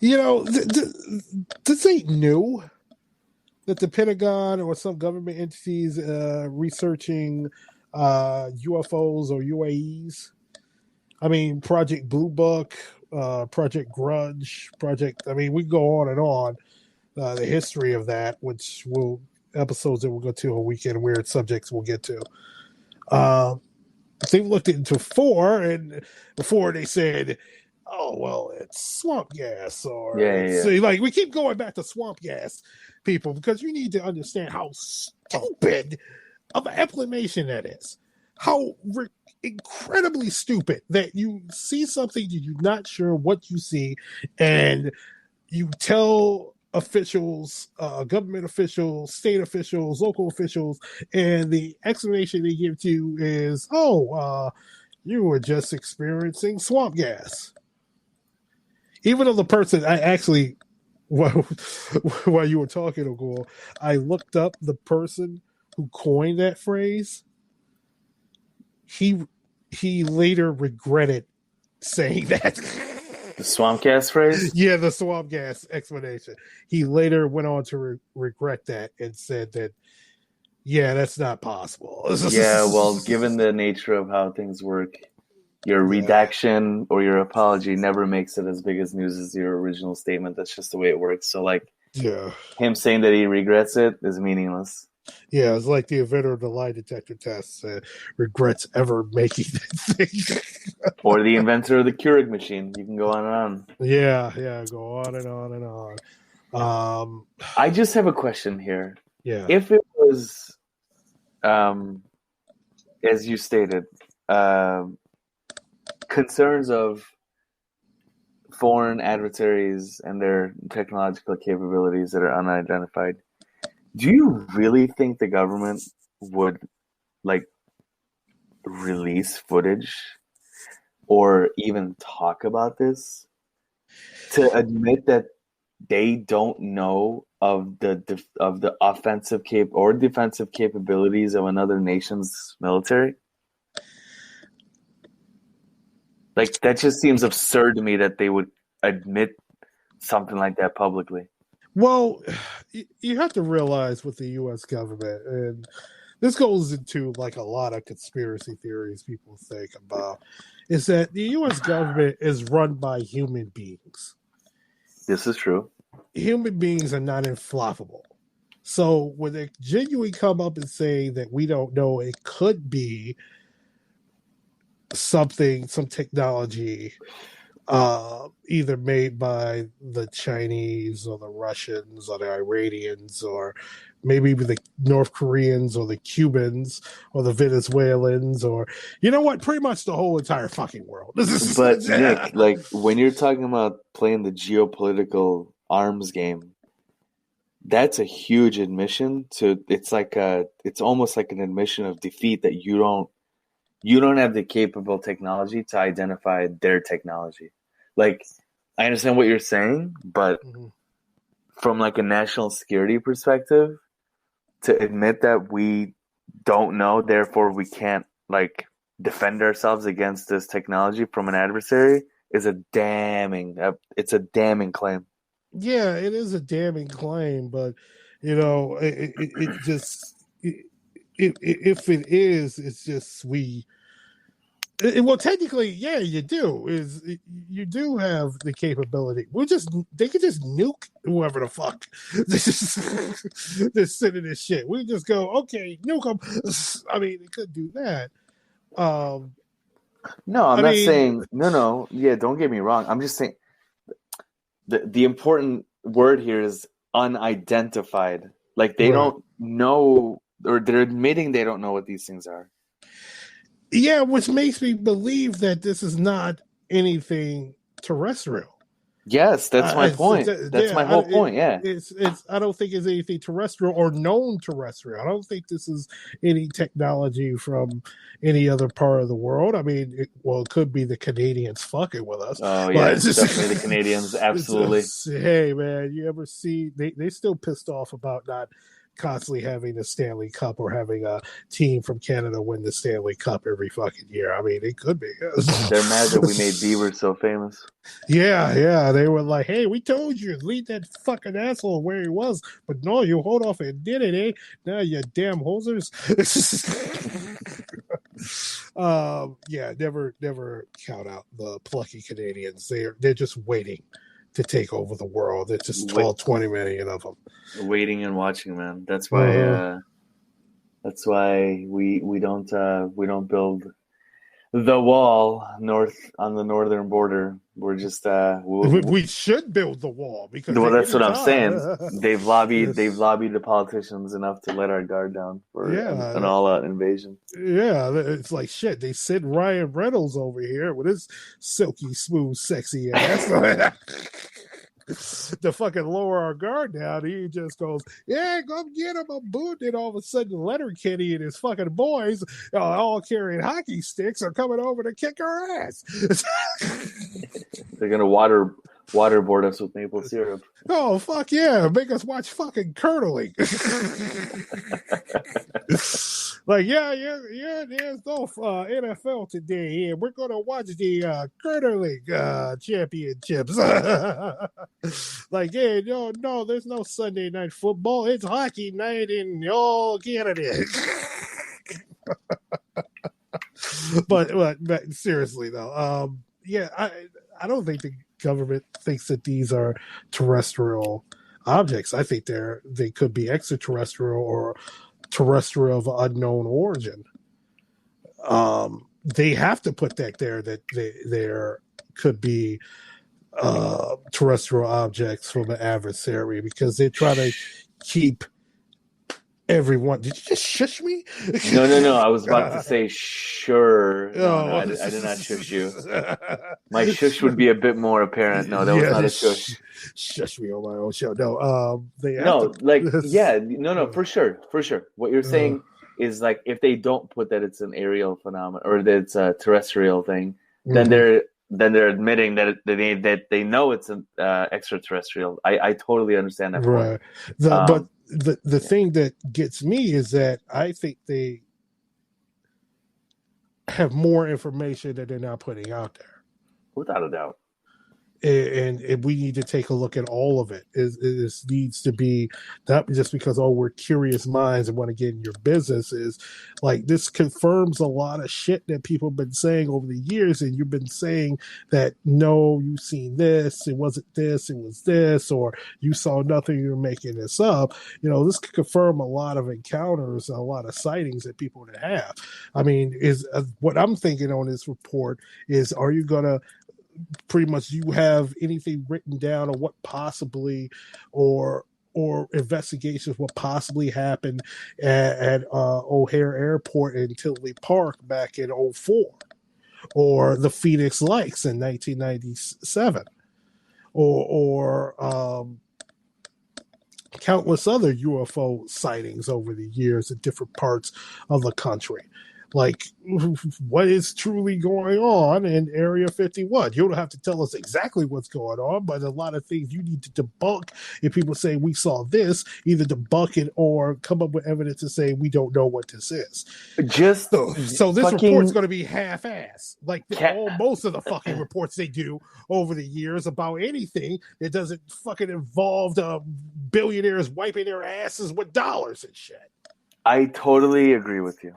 You know, this ain't new. That the Pentagon or some government entities researching UFOs or UAEs. I mean, Project Blue Book, Project Grudge, Project. I mean, we go on and on. The history of that, which will episodes that we'll go to a weekend weird subjects we'll get to. They've looked into four, and before they said, "Oh well, it's swamp gas," or it's like we keep going back to swamp gas, people, because you need to understand how stupid of an implementation that is. How incredibly stupid that you see something you're not sure what you see, and you tell officials, government officials, state officials, local officials, and the explanation they give to you is, you were just experiencing swamp gas. Even though the person, I actually, while you were talking, Ogul, I looked up the person who coined that phrase. He later regretted saying that. The swamp gas phrase? Yeah, the swamp gas explanation. He later went on to regret that and said that, yeah, that's not possible. Yeah, well, given the nature of how things work, your redaction or your apology never makes it as big as news as your original statement. That's just the way it works. So, him saying that he regrets it is meaningless. Yeah, it's like the inventor of the lie detector test regrets ever making that thing. Or the inventor of the Keurig machine. You can go on and on. Yeah, go on and on and on. I just have a question here. Yeah. If it was, as you stated, concerns of foreign adversaries and their technological capabilities that are unidentified, do you really think the government would release footage or even talk about this to admit that they don't know of the offensive or defensive capabilities of another nation's military? That just seems absurd to me that they would admit something like that publicly. Well, you have to realize with the U.S. government, and this goes into a lot of conspiracy theories people think about, is that the U.S. government is run by human beings. This is true. Human beings are not inflammable. So when they genuinely come up and say that we don't know, it could be some technology either made by the Chinese or the Russians or the Iranians or maybe the North Koreans or the Cubans or the Venezuelans or, you know what, pretty much the whole entire fucking world. But Nick, when you're talking about playing the geopolitical arms game, that's a huge admission to, it's almost like an admission of defeat that you don't have the capable technology to identify their technology. I understand what you're saying, but from a national security perspective, to admit that we don't know, therefore we can't defend ourselves against this technology from an adversary is a damning claim. Yeah, it is a damning claim, but it just if it is, it's just well, technically, yeah, you do. You do have the capability. They could just nuke whoever the fuck that's sending this shit. We just go, okay, nuke them. I mean, they could do that. No, I'm not saying no. Yeah, don't get me wrong. I'm just saying the important word here is unidentified. They don't know, or they're admitting they don't know what these things are. Yeah, which makes me believe that this is not anything terrestrial. Yes, that's my point. That's my whole point. Yeah, it's. I don't think it's anything terrestrial or known terrestrial. I don't think this is any technology from any other part of the world. I mean, it could be the Canadians fucking with us. Oh yeah, definitely the Canadians. Absolutely. Hey man, you ever see? They still pissed off about not constantly having the Stanley Cup or having a team from Canada win the Stanley Cup every fucking year. I mean, it could be. They're mad that we made Bieber so famous. Yeah. They were like, hey, we told you, leave that fucking asshole where he was. But no, you hold off and did it, eh? Now you damn hosers. Never count out the plucky Canadians. They're just waiting to take over the world. There's just 20 million of them. Waiting and watching, man. That's why we don't build the wall on the northern border. We're just we should build the wall because that's what I'm saying. They've lobbied the politicians enough to let our guard down for an all-out invasion. Yeah, it's like shit. They sent Ryan Reynolds over here with his silky smooth, sexy ass. To fucking lower our guard down, he just goes, yeah, go get him a boot. And all of a sudden, Letterkenny and his fucking boys, all carrying hockey sticks, are coming over to kick our ass. They're gonna waterboard us with maple syrup. Oh, fuck yeah. Make us watch fucking curdling. Like, there's no NFL today, and we're going to watch the curdling championships. Like, yeah, no, there's no Sunday night football. It's hockey night in Canada. But seriously, though, I don't think the government thinks that these are terrestrial objects. I think they could be extraterrestrial or terrestrial of unknown origin. They have to put that there that there could be terrestrial objects from an adversary because they try to keep everyone. Did you just shush me? No. I was about to say sure. No, I did not shush you. My shush would be a bit more apparent. No, that was not a shush. Shush me on my own show. No, for sure. What you're saying is like if they don't put that it's an aerial phenomenon or that it's a terrestrial thing, then they're admitting that they know it's an extraterrestrial. I totally understand that point. Right. But the thing that gets me is that I think they have more information that they're not putting out there. Without a doubt. And we need to take a look at all of it. It needs to be not just because we're curious minds and want to get in your business. Is like this confirms a lot of shit that people have been saying over the years, and you've been saying that no, you've seen this, it wasn't this, it was this, or you saw nothing, you're making this up. This could confirm a lot of encounters, a lot of sightings that people would have. I mean, is what I'm thinking on this report is: are you gonna pretty much you have anything written down on what possibly or investigations what possibly happened at O'Hare Airport in Tinley Park back in 2004 or the Phoenix Lights in 1997 or countless other UFO sightings over the years in different parts of the country. Like, what is truly going on in Area 51? You don't have to tell us exactly what's going on, but a lot of things you need to debunk. If people say we saw this, either debunk it or come up with evidence to say we don't know what this is. So this report's going to be half-ass, like most of the fucking reports they do over the years about anything that doesn't fucking involve billionaires wiping their asses with dollars and shit. I totally agree with you.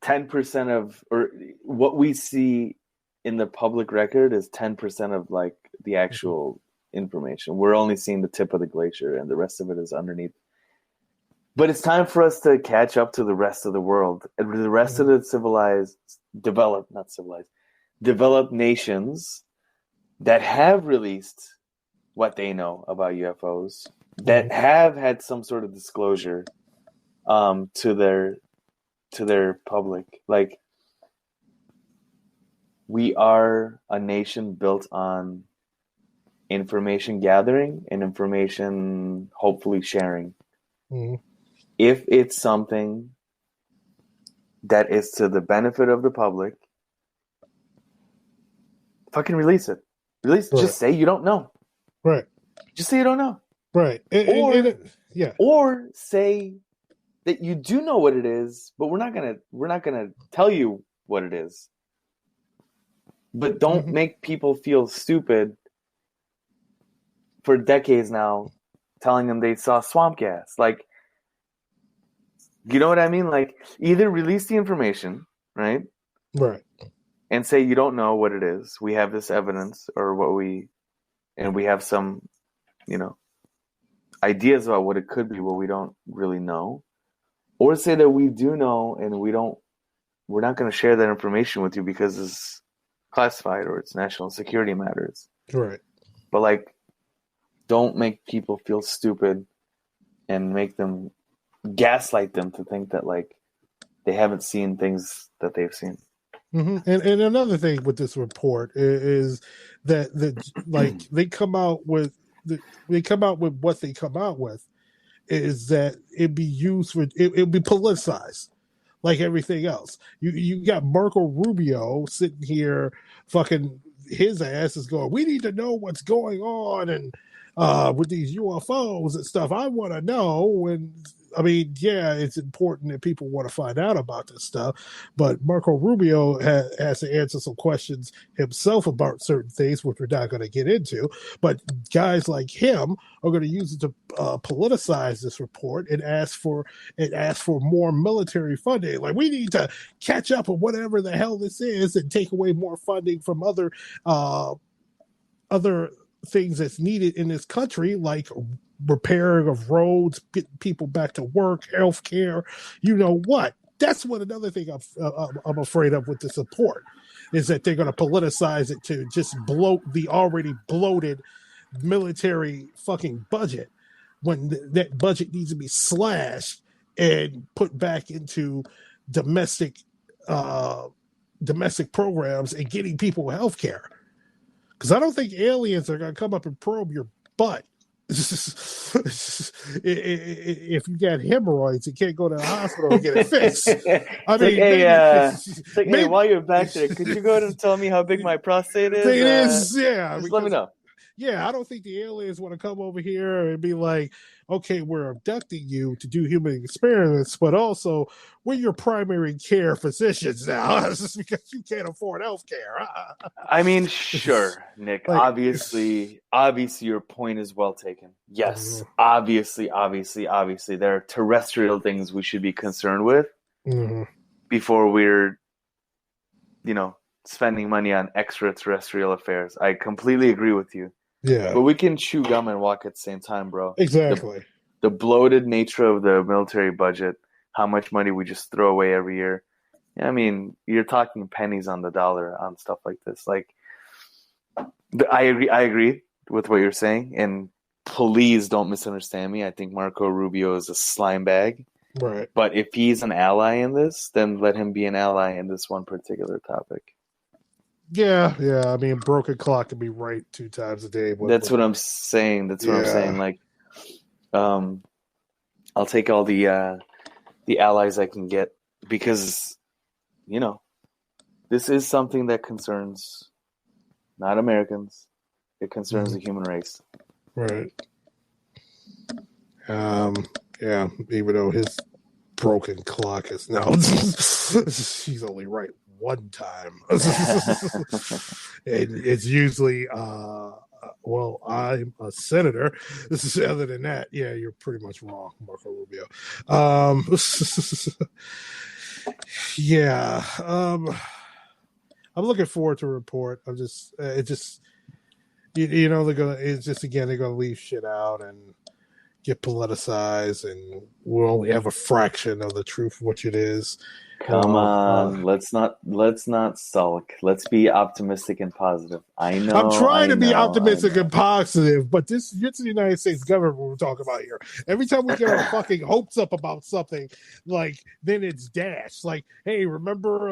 10% of or what we see in the public record is 10% of like the actual information. We're only seeing the tip of the glacier and the rest of it is underneath. But it's time for us to catch up to the rest of the world. And the rest of the developed nations that have released what they know about UFOs, that have had some sort of disclosure to their public. Like, we are a nation built on information gathering and information hopefully sharing. If it's something that is to the benefit of the public, fucking release it. Just say you don't know. Right. Just say you don't know. Right. Yeah. Or say that you do know what it is, but we're not gonna tell you what it is. But don't make people feel stupid for decades now, telling them they saw swamp gas. Like, you know what I mean? Like, either release the information, right? Right. And say you don't know what it is. We have this evidence, and we have some, ideas about what it could be, but we don't really know. Or say that we do know, and we're not going to share that information with you because it's classified or it's national security matters. Right. But like, don't make people feel stupid and make them gaslight them to think that like they haven't seen things that they've seen. Mm-hmm. And another thing with this report is that like they come out with what they come out with is that it'd be used for it'd be politicized like everything else. You got Marco Rubio sitting here, fucking his ass is going, we need to know what's going on and with these UFOs and stuff. I want to know. And I mean, yeah, it's important that people want to find out about this stuff, but Marco Rubio has to answer some questions himself about certain things, which we're not going to get into. But guys like him are going to use it to politicize this report and ask for more military funding. Like, we need to catch up with whatever the hell this is and take away more funding from other things that's needed in this country, like repairing of roads, getting people back to work, healthcare. You know what? That's what another thing I'm afraid of with the support is that they're going to politicize it to just bloat the already bloated military fucking budget when that budget needs to be slashed and put back into domestic programs and getting people healthcare. Because I don't think aliens are going to come up and probe your butt. If you got hemorrhoids, you can't go to the hospital and get it fixed. I mean, hey, while you're back there, could you go ahead and tell me how big my prostate is? Yeah. Just let me know. Yeah, I don't think the aliens want to come over here and be like, okay, we're abducting you to do human experiments, but also we're your primary care physicians now just because you can't afford health care. I mean, sure, Nick. Like, obviously, your point is well taken. Yes, obviously, there are terrestrial things we should be concerned with before we're, spending money on extraterrestrial affairs. I completely agree with you. Yeah. But we can chew gum and walk at the same time, bro. Exactly. The bloated nature of the military budget, how much money we just throw away every year. I mean, you're talking pennies on the dollar on stuff like this. Like, I agree with what you're saying, and please don't misunderstand me. I think Marco Rubio is a slime bag. Right. But if he's an ally in this, then let him be an ally in this one particular topic. Yeah. I mean, broken clock can be right 2 times a day. That's what I'm saying. I'm saying. Like, I'll take all the allies I can get because, this is something that concerns not Americans. It concerns the human race. Right. Yeah. Even though his broken clock is now, he's only right one time. And it's usually well, I'm a senator. Other than that, yeah, you're pretty much wrong, Marco Rubio. Yeah. I'm looking forward to a report. I'm just they're gonna leave shit out and get politicized, and we'll only have a fraction of the truth of what it is. Come on, let's not sulk. Let's be optimistic and positive. I know. I'm trying to be optimistic and positive, but it's the United States government we're talking about here. Every time we get our fucking hopes up about something, like, then it's dashed. Like, hey, remember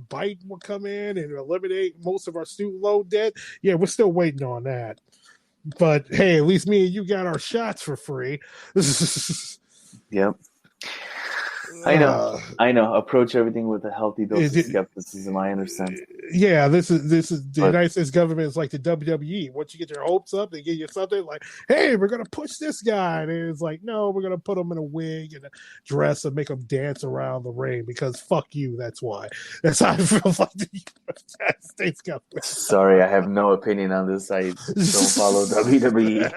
Biden will come in and eliminate most of our student loan debt? Yeah, we're still waiting on that. But hey, at least me and you got our shots for free. Yep. I know. Approach everything with a healthy dose of skepticism. I understand. Yeah, this is the United States government is like the WWE. Once you get your hopes up, they give you something like, "Hey, we're gonna push this guy," and it's like, "No, we're gonna put him in a wig and a dress and make him dance around the ring because fuck you." That's why. That's how I feel like the United States government. Sorry, I have no opinion on this. I don't follow WWE.